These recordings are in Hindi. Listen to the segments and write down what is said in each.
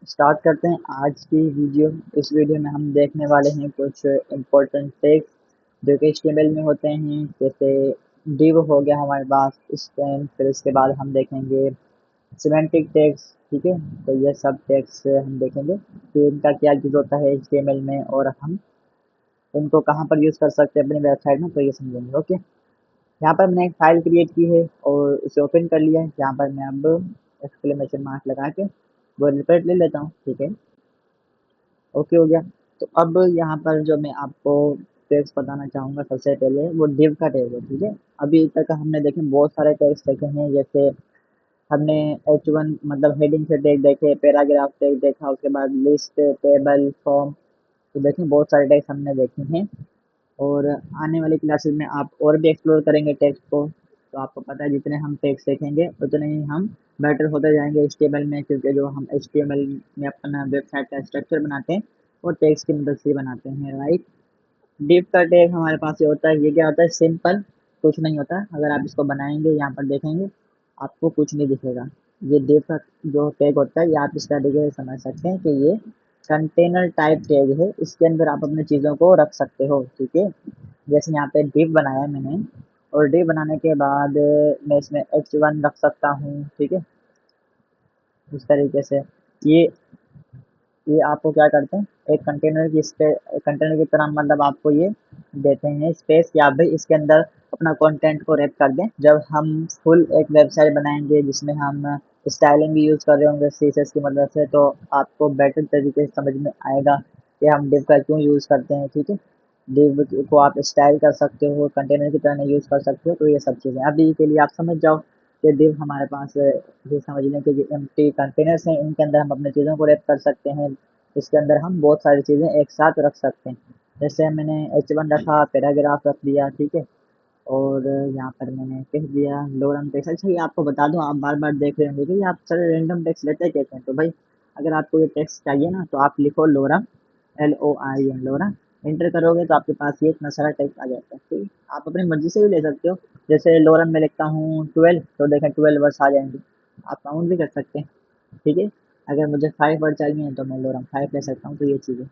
स्टार्ट करते हैं आज की वीडियो। इस वीडियो में हम देखने वाले हैं कुछ इम्पोर्टेंट टैग्स जो कि HTML में होते हैं, जैसे div हो गया हमारे पास, स्टैंड, फिर इसके बाद हम देखेंगे सिमेंटिक टैग्स। ठीक है, तो ये सब टैग्स हम देखेंगे कि इनका क्या यूज होता है HTML में और हम इनको कहाँ पर यूज़ कर सकते हैं अपनी वेबसाइट में, तो ये समझेंगे। ओके, यहाँ पर मैंने एक फाइल क्रिएट की है और उसे ओपन कर लिया है। यहाँ पर मैं अब एक्सक्लेमेशन मार्क लगा के वो रिपीट ले लेता हूँ। ठीक है, ओके हो गया। तो अब यहाँ पर जो मैं आपको टैग्स बताना चाहूँगा, सबसे पहले वो div का टैग है। ठीक है, अभी तक हमने देखे बहुत सारे टैग्स देखे हैं, जैसे हमने H1 मतलब हेडिंग से टैग देखे, पैराग्राफ टैग देखा, उसके बाद लिस्ट, टेबल, फॉर्म, तो देखें बहुत सारे टैग्स हमने देखे हैं। और आने वाली क्लासेस में आप और भी एक्सप्लोर करेंगे टेक्स्ट को। तो आपको पता है जितने हम टेक्स्ट सीखेंगे उतने ही हम बेटर होते जाएंगे HTML में, क्योंकि जो हम HTML में अपना वेबसाइट का स्ट्रक्चर बनाते हैं वो टेक्स्ट की मदद से बनाते हैं, राइट। डिव का टैग हमारे पास ये होता है, ये क्या होता है, सिंपल, कुछ नहीं होता। अगर आप इसको बनाएंगे, यहाँ पर देखेंगे आपको कुछ नहीं दिखेगा। ये डिव का जो टैग होता है, ये आप इस तरीके से समझ सकते हैं कि ये कंटेनर टाइप टैग है, इसके अंदर आप अपनी चीज़ों को रख सकते हो। ठीक है, जैसे यहाँ पे div बनाया मैंने, और div बनाने के बाद मैं इसमें h1 रख सकता हूँ। ठीक है, इस तरीके से ये ये आपको क्या करते हैं, एक कंटेनर की तरह, मतलब आपको ये देते हैं स्पेस कि आप भाई इसके अंदर अपना कंटेंट को रैप कर दें। जब हम फुल एक वेबसाइट बनाएंगे जिसमें हम स्टाइलिंग भी यूज़ कर रहे होंगे CSS की मदद से, तो आपको बेटर तरीके से समझ में आएगा कि हम div का क्यों यूज़ करते हैं। ठीक है, div को आप स्टाइल कर सकते हो, कंटेनर की तरह यूज़ कर सकते हो। तो ये सब चीज़ें अभी के लिए आप समझ जाओ कि div हमारे पास ये समझ लें कि जो एम्प्टी कंटेनर्स हैं, इनके अंदर हम अपनी चीज़ों को रैप कर सकते हैं। इसके अंदर हम बहुत सारी चीज़ें एक साथ रख सकते हैं। जैसे मैंने H1 रखा, पैराग्राफ रख दिया। ठीक है, और यहाँ पर मैंने कह दिया लोरम टेक्स्ट। अच्छा, ये आपको बता दूं, आप बार बार देख रहे होंगे कि आप सारे रैंडम टेक्स्ट लेते कैसे हैं। तो भाई अगर आपको ये टेक्स्ट चाहिए ना, तो आप लिखो लोरम, LORM, लोरम, एंटर करोगे तो आपके पास ये इतना सारा टेक्स्ट आ जाता है। ठीक है, आप अपनी मर्जी से भी ले सकते हो। जैसे लोरम में लिखता हूँ 12, तो देखें 12 वर्ड्स आ जाएंगे, आप काउंट भी कर सकते हैं। ठीक है, अगर मुझे 5 वर्ड चाहिए तो मैं लोरम 5 ले सकता हूँ। तो ये चीज़ें,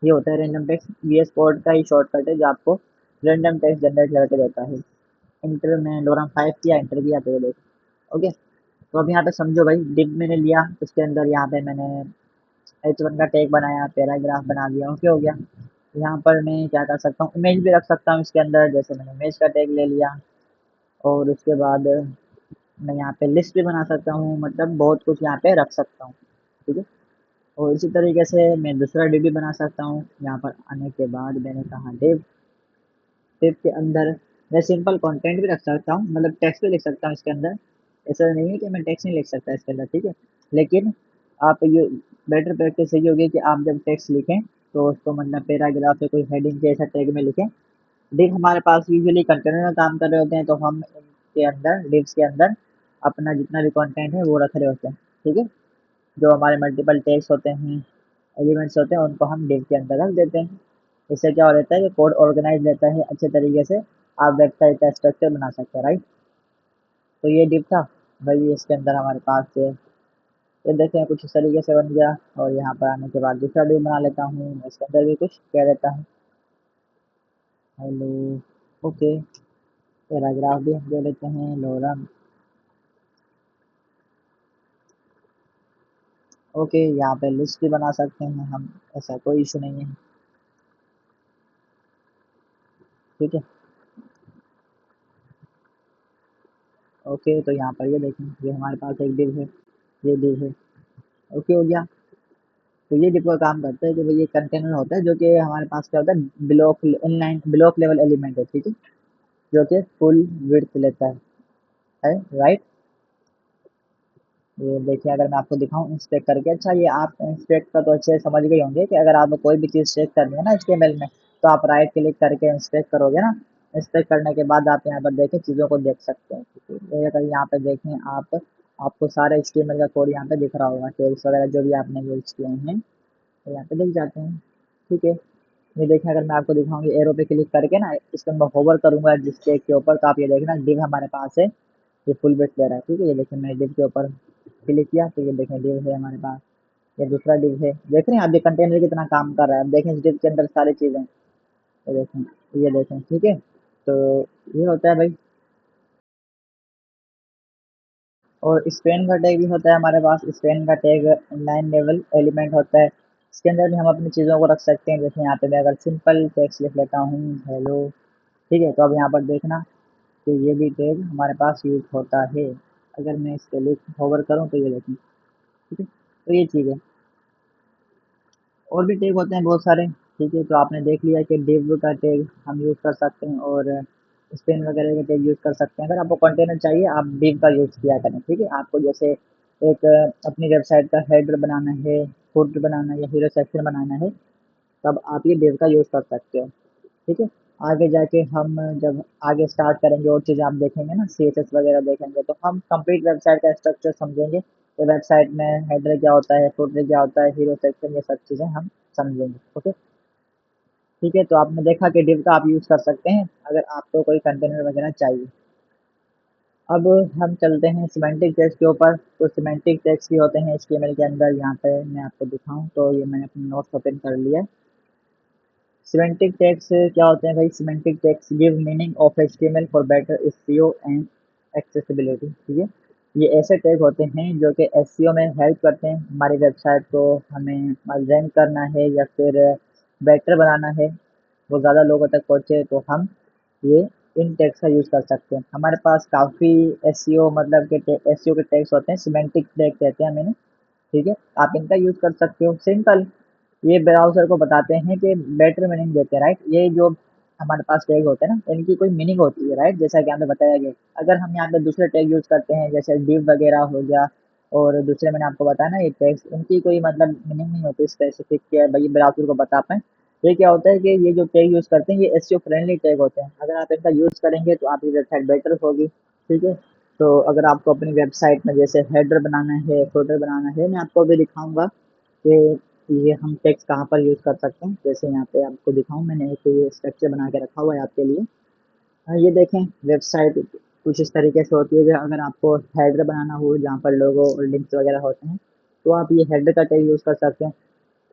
ये होता है रैंडम टेक्स्ट। VS कोड का ही शॉर्टकट है जो आपको रैंडम टेक्स्ट जनरेट करके देता है। इंटर में लोरम 5 किया, इंटर किया, तो ये देखो। ओके, तो अब यहाँ पे समझो भाई, डिव मैंने लिया, उसके अंदर यहाँ पे मैंने H1 का टैग बनाया, पैराग्राफ बना दिया। ओके हो गया। यहाँ पर मैं क्या कर सकता हूँ, इमेज भी रख सकता हूँ इसके अंदर, जैसे मैंने इमेज का टैग ले लिया। और उसके बाद मैं यहाँ पे लिस्ट भी बना सकता हूँ, मतलब बहुत कुछ यहाँ पे रख सकता हूँ। ठीक है, और इसी तरीके से मैं दूसरा डिव भी बना सकता हूँ। यहाँ पर आने के बाद मैंने कहा डिव, डिव के अंदर मैं सिंपल कंटेंट भी रख सकता हूँ, मतलब टेक्स्ट भी लिख सकता हूँ इसके अंदर। ऐसा नहीं है कि मैं टेक्स्ट नहीं लिख सकता इसके अंदर। ठीक है, लेकिन आप ये बेटर प्रैक्टिस यही होगी कि आप जब टेक्स्ट लिखें तो उसको मतलब पैराग्राफ या कोई हेडिंग के ऐसा टैग में लिखें। डिव हमारे पास यूजुअली कंटेनर में काम कर रहे होते हैं, तो हम इनके अंदर, डिव्स के अंदर अपना जितना भी कंटेंट है वो रख रहे होते हैं। ठीक है, जो हमारे मल्टीपल टेक्स्ट होते हैं, एलिमेंट्स होते हैं, उनको हम डिव के अंदर रख देते हैं। इससे क्या हो रहता है कि कोड ऑर्गेनाइज रहता है, अच्छे तरीके से आप वेबसाइट का स्ट्रक्चर बना सकते हैं, राइट। तो ये डिव था भाई, इसके अंदर हमारे पास ये देखें कुछ इस तरीके से बन गया। और यहाँ पर आने के बाद दूसरा डिव बना लेता हूँ, इसके अंदर भी कुछ क्या रहता है, हेलो, ओके, पैराग्राफ भी हम दे लेते हैं, लोरम। ओके, यहाँ पे लिस्ट भी बना सकते हैं हम, ऐसा कोई इशू नहीं है। ठीक है, ओके, तो यहाँ पर ये देखें, ये हमारे पास एक डिव है, ये डिव है। ओके हो गया। तो ये डिपो काम करता है कि भाई ये कंटेनर होता है जो कि हमारे पास क्या होता है, block inline block level element है। ठीक है, जो कि फुल विड्थ लेता है, राइट। ये देखिए, अगर मैं आपको दिखाऊं इंस्पेक्ट करके, अच्छा ये आप इंस्पेक्ट का तो अच्छे से समझ गए होंगे कि अगर आप कोई भी चीज़ चेक करनी है ना HTML में, तो आप राइट क्लिक करके इंस्पेक्ट करोगे ना। इंस्पेक्ट करने के बाद आप यहाँ पर देखें, चीज़ों को देख सकते हैं। ठीक है, अगर यहाँ पर देखें आप, आपको सारा HTML का कोड यहाँ पे दिख रहा होगा, टैग्स वगैरह जो भी आपने यूज किए हैं, तो यहाँ पे दिख जाते हैं। ठीक है, ये देखें, अगर मैं आपको दिखाऊंगी एरो पे क्लिक करके ना, इसके मैं होवर करूंगा जिस टेग के ऊपर, तो आप ये देखना डिव हमारे पास है, ये फुल वेट ले रहा है। ठीक है, ये देखें, मैंने डिव के ऊपर क्लिक किया तो ये देखें डिव है हमारे पास। ये दूसरा डिव है, देख रहे हैं आप ये कंटेनर कितना काम कर रहा है। अब देखें इस डिव के अंदर सारी चीज़ें, ये देखें ठीक है। तो ये होता है भाई। और स्पेन का टैग भी होता है हमारे पास। स्पेन का टैग लाइन लेवल एलिमेंट होता है, इसके अंदर भी हम अपनी चीज़ों को रख सकते हैं। जैसे यहाँ पे मैं अगर सिंपल टेक्स्ट लिख लेता हूँ हेलो, ठीक है, तो अब यहाँ पर देखना कि ये भी टैग हमारे पास यूज होता है। अगर मैं इस पर होवर करूँ तो ये देखें, ठीक है। तो ये चीज़ है, और भी टैग होते हैं बहुत सारे, ठीक है। तो आपने देख लिया कि div का टैग हम यूज़ कर सकते हैं और स्पेन वगैरह का टैग यूज़ कर सकते हैं। अगर आपको कंटेनर चाहिए आप div का यूज़ किया करें, ठीक है। आपको जैसे एक अपनी वेबसाइट का हेडर बनाना है, फुट बनाना है या हीरो सेक्शन बनाना है, तब आप ये div का यूज़ कर सकते हो, ठीक है। आगे जाके हम जब आगे स्टार्ट करेंगे और चीज़ें आप देखेंगे ना, CSS वगैरह देखेंगे, तो हम कंप्लीट वेबसाइट का स्ट्रक्चर समझेंगे कि वेबसाइट में हेडर क्या होता है, फुटर क्या होता है, हीरो सेक्शन, ये सब चीज़ें हम समझेंगे। ओके, ठीक है। तो आपने देखा कि div का आप यूज़ कर सकते हैं अगर आपको कोई कंटेनर वगैरह चाहिए। अब हम चलते हैं सिमेंटिक टैग्स के ऊपर। तो सिमेंटिक टैग्स भी होते हैं HTML के अंदर। यहाँ पे मैं आपको दिखाऊं तो ये मैंने अपनी नोट्स ओपन कर लिया है। सिमेंटिक टैग्स क्या होते हैं भाई? Semantic tags give meaning of HTML for better SEO and accessibility, ठीक है। ये ऐसे टैग होते हैं जो कि SEO में हेल्प करते हैं। हमारी वेबसाइट को हमें रैंक करना है या फिर बेटर बनाना है, वो ज़्यादा लोगों तक पहुँचे, तो हम ये इन टैग्स का यूज़ कर सकते हैं। हमारे पास काफ़ी SEO मतलब के SEO के टैग्स होते हैं, सिमेंटिक टैग कहते हैं मैंने, ठीक है। आप इनका यूज़ कर सकते हो। सिंपल, ये ब्राउज़र को बताते हैं कि बेटर मीनिंग देते हैं, राइट। ये जो हमारे पास टैग होते हैं ना, इनकी कोई मीनिंग होती है, राइट, जैसा कि हमें बताया गया। अगर हम यहाँ पे दूसरे टैग यूज़ करते हैं जैसे div वगैरह हो गया और दूसरे मैंने आपको बताया ना ये टैग्स, इनकी कोई मतलब मीनिंग नहीं होती स्पेसिफिक कि भाई ब्राउज़र को बता पाएँ। ये क्या होता है कि ये जो टैग यूज़ करते हैं ये SEO फ्रेंडली टैग होते हैं। अगर आप इनका यूज़ करेंगे तो आपकी वेबसाइट बेटर होगी, ठीक है। तो अगर आपको अपनी वेबसाइट में जैसे हेडर बनाना है, फुटर बनाना है, मैं आपको अभी दिखाऊँगा कि ये हम टेक्स्ट कहाँ पर यूज़ कर सकते हैं। जैसे यहाँ पे आपको दिखाऊँ, मैंने एक ये स्ट्रक्चर बना के रखा हुआ है आपके लिए। ये देखें, वेबसाइट कुछ इस तरीके से होती है कि अगर आपको हेडर बनाना हो जहाँ पर लोगो और लिंक्स वगैरह होते हैं, तो आप ये हेडर का टैग यूज़ कर सकते हैं,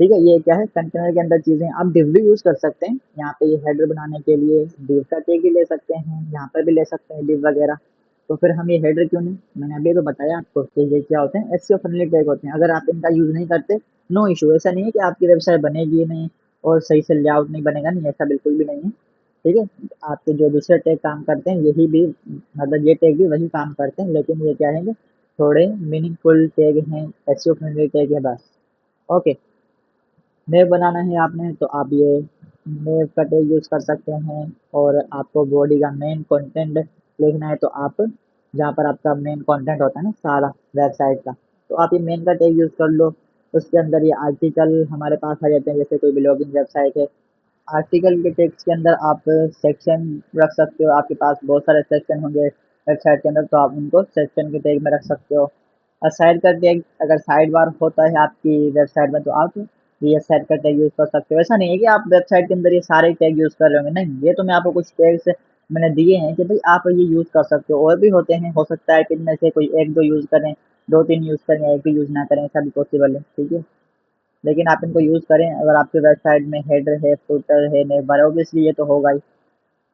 ठीक है। ये क्या है, कंटेनर के अंदर चीज़ें आप div भी यूज़ कर सकते हैं। यहाँ पे ये हेडर बनाने के लिए div का टैग भी ले सकते हैं, यहाँ पर भी ले सकते हैं div वगैरह। तो फिर हम ये हेडर क्यों नहीं, मैंने अभी तो बताया आपको कि ये क्या होते हैं, SEO फ्रेंडली टैग होते हैं। अगर आप इनका यूज़ नहीं करते, नो इशू। ऐसा नहीं है कि आपकी वेबसाइट बनेगी नहीं और सही से लेआउट नहीं बनेगा, नहीं, ऐसा बिल्कुल भी नहीं है, ठीक है। आपके जो दूसरे टैग काम करते हैं यही भी मतलब ये टैग भी वही काम करते हैं, लेकिन ये क्या है, थोड़े मीनिंगफुल टैग हैं, SEO फ्रेंडली टैग है बस। ओके, नेव बनाना है आपने तो आप ये नेव का टैग यूज़ कर सकते हैं। और आपको बॉडी का मेन कंटेंट लिखना है तो आप जहाँ पर आपका मेन कंटेंट होता है ना सारा वेबसाइट का, तो आप ये मेन का टैग यूज़ कर लो। उसके अंदर ये आर्टिकल हमारे पास आ जाते हैं, जैसे कोई ब्लॉगिंग वेबसाइट है, आर्टिकल के टेक्स्ट के अंदर आप सेक्शन रख सकते हो। आपके पास बहुत सारे सेक्शन होंगे वेबसाइट के अंदर, तो आप उनको सेक्शन के टैग में रख सकते हो। और साइड का टैग, अगर साइड बार होता है आपकी वेबसाइट में, तो आप ये साइड का टैग यूज़ कर सकते हो। ऐसा नहीं है कि आप वेबसाइट के अंदर ये सारे टैग यूज़ कर रहे होंगे, नहीं, ये तो मैं आपको कुछ टैग्स मैंने दिए हैं कि भाई आप ये यूज़ कर सकते हो। और भी होते हैं, हो सकता है कि इनमें से कोई एक दो यूज़ करें, दो तीन यूज़ करें, एक भी यूज़ ना करें, ऐसा भी पॉसिबल है, ठीक है। लेकिन आप इनको यूज़ करें। अगर आपकी वेबसाइट में हेडर है, फुटर है, नेवर, ऑब्वियसली ये तो होगा ही।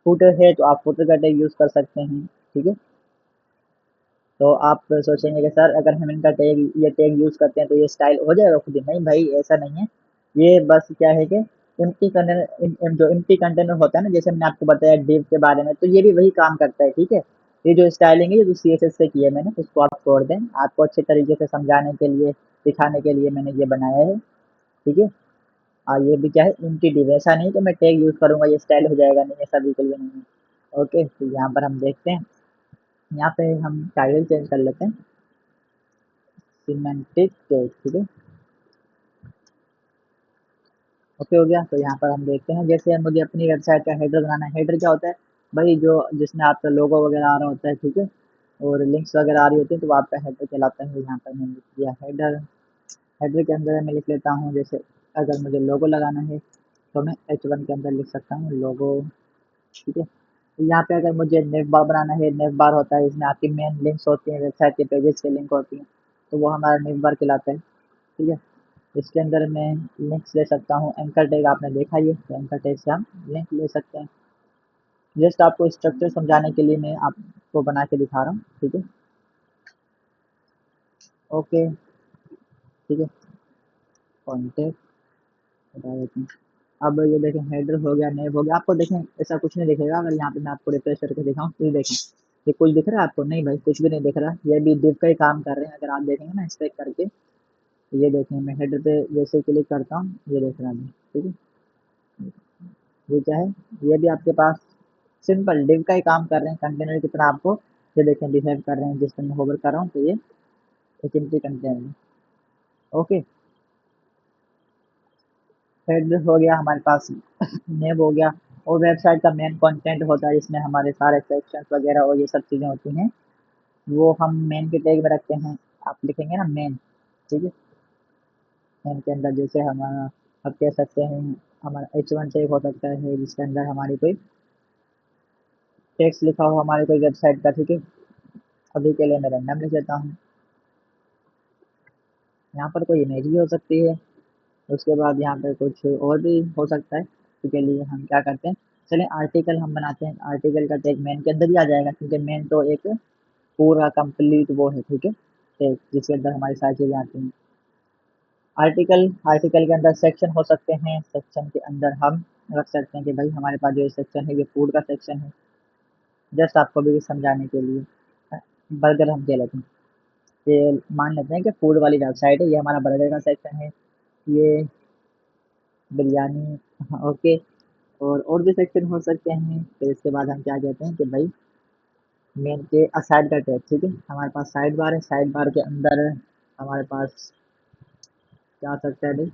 फुटर है तो आप फुटर का टैग यूज़ कर सकते हैं, ठीक है। तो आप सोचेंगे कि सर अगर हम इनका टैग ये टैग यूज़ करते हैं तो ये स्टाइल हो जाएगा खुद ही, नहीं भाई ऐसा नहीं है। ये बस क्या है कि एम्प्टी कंटेनर, जो एम्प्टी कंटेनर होता है ना, जैसे मैंने आपको बताया डिव के बारे में, तो ये भी वही काम करता है, ठीक है। ये जो स्टाइलिंग है ये जो CSS से की है मैंने, उसको आप छोड़ दें। आपको अच्छे तरीके से समझाने के लिए, दिखाने के लिए मैंने ये बनाया है, ठीक है। ये भी क्या है, एम्प्टी डिव, ऐसा नहीं कि मैं टैग यूज़ करूँगा ये स्टाइल हो जाएगा, नहीं, ऐसा बिल्कुल भी नहीं है। ओके, तो यहाँ पर हम देखते हैं, यहाँ पे हम टाइटल चेंज कर लेते हैं, सिमेंटिक टैग, ठीक है। ओके हो गया। तो यहाँ पर हम देखते हैं, जैसे मुझे अपनी वेबसाइट का हेडर बनाना है। हेडर क्या होता है भाई, जो जिसमें आपका लोगो वगैरह आ रहा होता है, ठीक है, और लिंक्स वगैरह आ रही होती है, तो वो आपका हेडर कहलाता है। यहाँ पर मैंने लिख दिया हेडर। हेडर के अंदर मैं लिख लेता हूँ, जैसे अगर मुझे लोगो लगाना है तो मैं H1 के अंदर लिख सकता हूँ लोगो, ठीक है। तो यहाँ पे अगर मुझे नेव बार बनाना है, नेव बार होता है, इसमें आपकी मेन लिंक्स होती हैं, वेबसाइट के पेजेस के लिंक होती हैं, तो वो हमारा नेव बार कहलाता है, ठीक है। इसके अंदर मैं लिंक्स ले सकता हूँ। एंकर टैग आपने देखा ही है, तो एंकर टैग से हम लिंक ले सकते हैं। जस्ट आपको स्ट्रक्चर समझाने के लिए मैं आपको बना के दिखा रहा हूँ, ठीक है। ओके, ठीक है, कॉन्टेक्ट बता देते हैं। अब ये देखें, हेडर हो गया, नेव हो गया। आपको देखें ऐसा कुछ नहीं दिखेगा। अगर यहाँ पे मैं आपको रिफ्रेश करके दिखाऊँ तो ये देखें, ये कुछ दिख रहा है आपको? नहीं भाई, कुछ भी नहीं दिख रहा। ये भी div का ही काम कर रहे हैं। अगर आप देखेंगे ना स्ट्रेक करके, ये देखें, मैं हेडर पे जैसे क्लिक करता हूँ, ये देख रहा है, ठीक है। ये क्या है? ये भी आपके पास सिंपल div का ही काम कर रहे हैं, कंटेनर की तरह आपको ये देखें बिहेव कर रहे हैं। जिस पर मैं होवर कर रहा हूँ तो ये एक एम्प्टी कंटेनर है। ओके, हेडर हो गया हमारे पास, नेम हो गया। और वेबसाइट का मेन कंटेंट होता है, इसमें हमारे सारे सेक्शंस वगैरह और ये सब चीज़ें होती हैं, वो हम मेन के टैग में रखते हैं। आप लिखेंगे ना मेन, ठीक है। मेन के अंदर जैसे हमारा, आप कह सकते हैं हमारा H1 टैग हो सकता है, जिसके अंदर हमारी कोई टेक्स्ट लिखा हो हमारी कोई वेबसाइट का, ठीक है। अभी के लिए मैं रैंडम लिख देता हूँ। यहाँ पर कोई इमेज भी हो सकती है। उसके बाद यहाँ पे कुछ और भी हो सकता है। इसके लिए हम क्या करते हैं, चलिए आर्टिकल हम बनाते हैं। आर्टिकल का टैग मेन के अंदर ही आ जाएगा, क्योंकि मेन तो एक पूरा कंप्लीट वो है, ठीक है, टैग जिसके अंदर हमारी सारी चीज़ें आती हैं। आर्टिकल, आर्टिकल के अंदर सेक्शन हो सकते हैं। सेक्शन के अंदर हम रख सकते हैं कि भाई हमारे पास जो सेक्शन है ये फूड का सेक्शन है। जस्ट आपको भी समझाने के लिए बर्गर हम कह लेते हैं, ये मान लेते हैं कि फूड वाली वेबसाइट है, ये हमारा बर्गर का सेक्शन है। ये बिरयानी, हाँ, ओके। और भी सेक्शन हो सकते हैं। फिर इसके बाद हम क्या कहते हैं कि भाई मेन के साइड का टैग, ठीक है। हमारे पास साइड बार है, साइड बार के अंदर हमारे पास क्या आ सकता है भाई,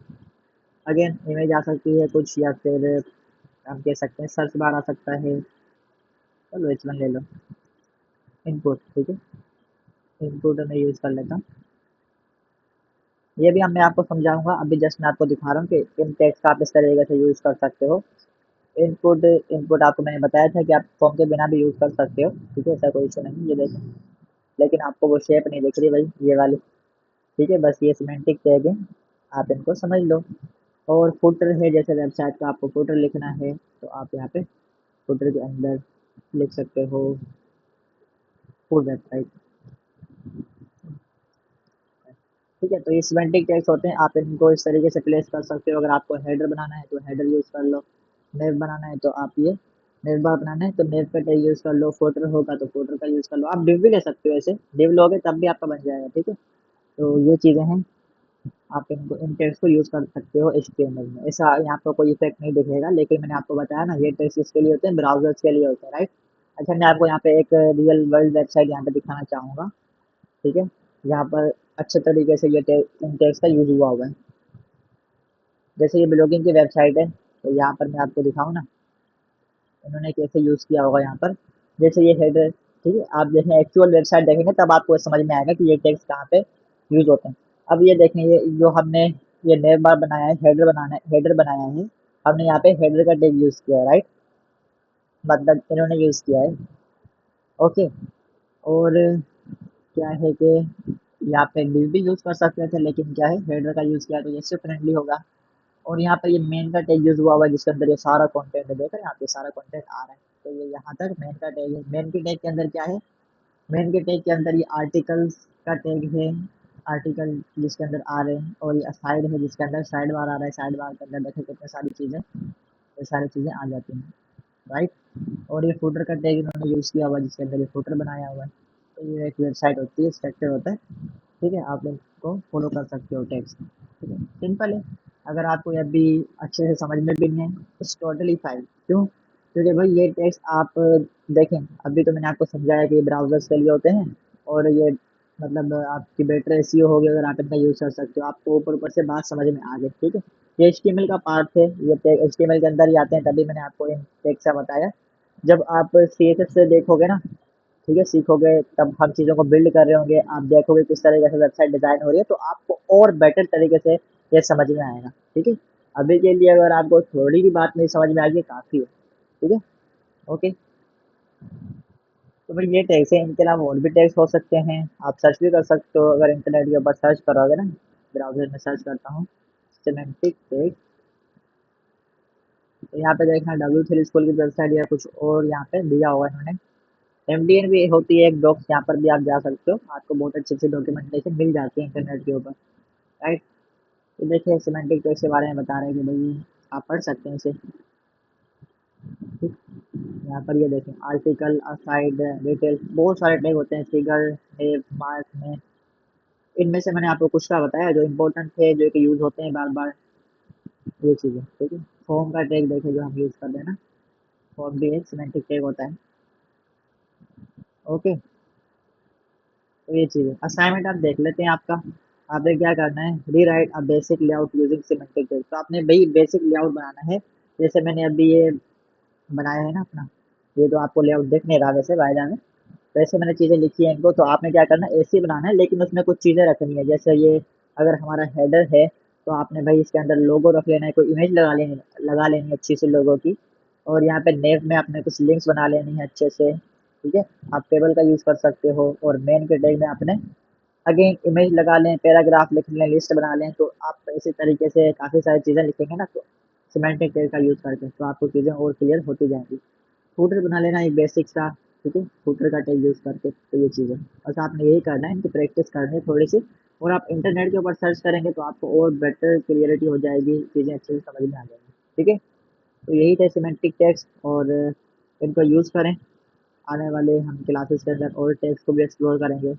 अगेन इमेज आ सकती है कुछ, या फिर हम कह सकते हैं सर्च बार आ सकता है। चलो H1 ले लो, इनपुट, ठीक है। इनपुट में यूज़ कर लेता हूँ। ये भी मैं आपको समझाऊंगा, अभी जस्ट मैं आपको दिखा रहा हूँ कि इन टैग्स का आप इस तरीके से यूज़ कर सकते हो। इनपुट, इनपुट आपको मैंने बताया था कि आप फॉर्म के बिना भी यूज़ कर सकते हो, ठीक है, ऐसा कोई इशू नहीं। ये देखो, लेकिन आपको वो शेप नहीं दिख रही भाई, ये वाली, ठीक है। बस ये सिमेंटिक टैग है, आप इनको समझ लो। और फुटर है, जैसे वेबसाइट का आपको फुटर लिखना है तो आप यहाँ पे फुटर के अंदर लिख सकते हो फूड वेबसाइट, ठीक है। तो ये सिमेंटिक टैग्स होते हैं, आप इनको इस तरीके से प्लेस कर सकते हो। अगर आपको हेडर बनाना है तो हेडर यूज़ कर लो, नेव बनाना है तो आप ये नेव बार बनाना है तो नेव का टैग यूज़ कर लो, फुटर होगा तो फुटर का यूज़ कर लो। आप डिव भी ले सकते हो, ऐसे डिव लोगे तब भी आपका बन जाएगा, ठीक है। तो ये चीज़ें हैं, आप इनको इन टैग्स को यूज़ कर सकते हो HTML में। ऐसा यहाँ पर कोई इफेक्ट नहीं दिखेगा, लेकिन मैंने आपको बताया ना ये टैग्स किसके लिए होते हैं, ब्राउजर्स के लिए होते हैं, राइट। अच्छा, मैं आपको यहाँ पे एक रियल वर्ल्ड वेबसाइट यहाँ पे दिखाना चाहूँगा, ठीक है। यहाँ पर अच्छे तरीके से ये इन टैग्स का यूज़ हुआ हुआ है। जैसे ये ब्लॉगिंग की वेबसाइट है, तो यहाँ पर मैं आपको दिखाऊँ ना, उन्होंने कैसे यूज़ किया होगा यहाँ पर। जैसे ये हेडर, ठीक है, आप देखें एक्चुअल वेबसाइट देखेंगे तब आपको समझ में आएगा कि ये टैग्स कहाँ पे यूज़ होते हैं। अब ये देखें, ये जो हमने ये नेव बार बनाया है, हेडर बनाया है, हमने यहाँ पे हेडर का टैग यूज़ किया है, राइट, मतलब इन्होंने यूज़ किया है, ओके। और क्या है कि यहाँ पे div भी यूज़ कर सकते थे, लेकिन क्या है हेडर का यूज़ किया तो ये फ्रेंडली होगा। और यहाँ पे ये मेन का टैग यूज़ हुआ हुआ है, जिसके अंदर ये सारा कंटेंट है, देख रहे हैं आप, ये सारा कंटेंट आ रहा है। तो ये यहाँ तक मेन का टैग है। मेन के टैग के अंदर क्या है, मेन के टैग के अंदर ये आर्टिकल्स का टैग है, आर्टिकल जिसके अंदर आ रहे हैं। और ये साइड है, जिसके अंदर साइड बार आ रहा है। साइड बार के अंदर देखो कितनी सारी चीज़ें, ये सारी चीज़ें आ जाती हैं, राइट। और ये फुटर का टैग इन्होंने यूज़ किया हुआ है, जिसके अंदर ये फुटर बनाया हुआ है। तो ये एक वेबसाइट होती है, स्ट्रक्चर होता है, ठीक है। आप इसको फॉलो कर सकते हो टैग्स, ठीक है, सिंपल है। अगर आपको ये भी अच्छे से समझ में भी नहीं है, इट्स टोटली फाइन। क्यों? क्योंकि भाई ये टैग्स आप देखें, अभी तो मैंने आपको समझाया कि ये ब्राउज़र्स के लिए होते हैं। और ये मतलब आपकी बेटर एसईओ होगी अगर आप इनका यूज़ कर सकते हो, आपको ऊपर ऊपर से बात समझ में आ गई, ठीक है। ये एचटीएमएल का पार्ट है, ये टैग एचटीएमएल के अंदर ही आते हैं, तभी मैंने आपको इन टैग्स का बताया। जब आप सीएसएस से देखोगे ना, ठीक है, सीखोगे, तब हम चीज़ों को बिल्ड कर रहे होंगे, आप देखोगे किस तरीके से वेबसाइट डिज़ाइन हो रही है, तो आपको और बेटर तरीके से ये समझ में आएगा, ठीक है। अभी के लिए अगर आपको थोड़ी भी बात नहीं समझ में आएगी काफ़ी है, ठीक है, ओके। तो भाई ये टैग्स है, इनके अलावा और भी टैग्स हो सकते हैं, आप सर्च भी कर सकते हो। अगर इंटरनेट के ऊपर सर्च करोगे ना, ब्राउज़र में सर्च करता हूँ, सिमेंटिक टेक्स्ट। तो यहाँ पे देखना W3 स्कूल की वेबसाइट या कुछ और यहाँ पे दिया होगा इन्होंने। एमडीएन भी होती है एक डॉक्स, यहाँ पर भी आप जा सकते हो, आपको बहुत अच्छी अच्छी डॉक्यूमेंटेशन मिल जाती है इंटरनेट के ऊपर, राइट। तो देखिए सिमेंटिक टेक्स्ट के बारे में बता रहे हैं कि भाई आप पढ़ सकते हैं इसे। ठीक, यहाँ पर ये देखें आर्टिकल, असाइड, डिटेल, बहुत सारे टैग होते हैं, फिगर, नेम, मार्क में। इनमें से मैंने आपको कुछ का बताया जो इम्पोर्टेंट है, जो कि यूज़ होते हैं बार बार, ये चीज़ें, ठीक है। फॉर्म का टैग देखें जो हम यूज़ करते हैं ना, फॉर्म भी एक सिमेंटिक टैग होता है। ओके, तो ये चीज़ है। असाइनमेंट आप देख लेते हैं आपका। आपने क्या करना है, री right a basic layout using semantic tag. तो आपने भाई बेसिक लेआउट बनाना है, जैसे मैंने अभी ये बनाया है ना अपना, ये तो आपको लेआउट देख नहीं रहा वैसे बाय में। वैसे मैंने चीज़ें लिखी हैं इनको, तो आपने क्या करना है, ऐसे ही बनाना है, लेकिन उसमें कुछ चीज़ें रखनी है। जैसे ये अगर हमारा हेडर है तो आपने भाई इसके अंदर लोगो रख लेना है, कोई इमेज लगा लेनी है अच्छी सी लोगो की। और यहाँ पे नेव में आपने कुछ लिंक्स बना लेनी है अच्छे से, ठीक है। आप टेबल का यूज़ कर सकते हो। और मेन के टैग में आपने अगेन इमेज लगा लें, पैराग्राफ लिख लें, लिस्ट बना लें। तो आप इसी तरीके से काफ़ी सारी चीज़ें लिखेंगे ना, तो सिमेंटिक टैग का यूज़ करके तो आपको चीज़ें और क्लियर होती जाएंगी। फूटर बना लेना एक बेसिक सा, ठीक है, फूटर का टैग यूज़ करके। तो ये चीज़ें बस आपने यही करना है, इनकी प्रैक्टिस करनी है थोड़ी सी। और आप इंटरनेट के ऊपर सर्च करेंगे तो आपको और बेटर क्लियरिटी हो जाएगी, चीज़ें अच्छे से समझ में आ जाएंगी, ठीक है। तो यही थे सिमेंटिक टैग्स, और इनको यूज़ करें। आने वाले हम क्लासेस के अंदर और टैग्स को भी एक्सप्लोर करेंगे।